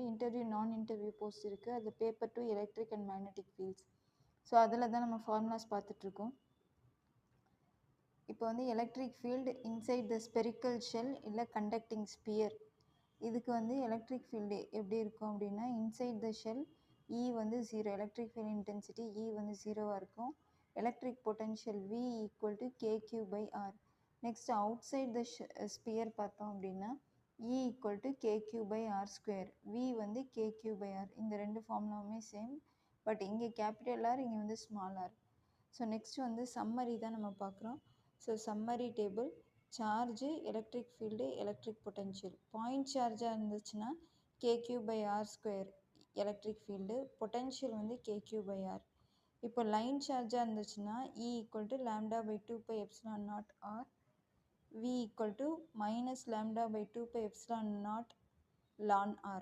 Interview நான் interview post இருக்குது. அது paper 2 electric and magnetic fields. So அதில் தான் நம்ம ஃபார்முலாஸ் பார்த்துட்ருக்கோம். இப்போ வந்து electric field inside the spherical shell இல்லை கண்டக்டிங் ஸ்பியர். இதுக்கு வந்து எலக்ட்ரிக் ஃபீல்டு எப்படி இருக்கும் அப்படின்னா, இன்சைட் த ஷெல் இ வந்து 0, எலக்ட்ரிக் ஃபீல்டு இன்டென்சிட்டி இ வந்து 0வாக இருக்கும். Electric potential V equal to KQ/R. Next outside the sphere பார்த்தோம் அப்படின்னா இ ஈக்குவல் டு KQ/R². வி வந்து KQ/R. இந்த ரெண்டு ஃபார்முலாவுமே சேம், பட் இங்கே கேபிட்டல் ஆர், இங்கே வந்து ஸ்மால் ஆர். ஸோ நெக்ஸ்ட் வந்து சம்மரி தான் நம்ம பார்க்குறோம். So summary table: charge, electric field, electric potential. Point சார்ஜாக இருந்துச்சுன்னா KQ/R² எலக்ட்ரிக் ஃபீல்டு, பொட்டன்ஷியல் வந்து KQ/R. இப்போ லைன் சார்ஜாக இருந்துச்சுன்னா E equal to λ/2πε0R, V equal to -λ/2πε0 ln R.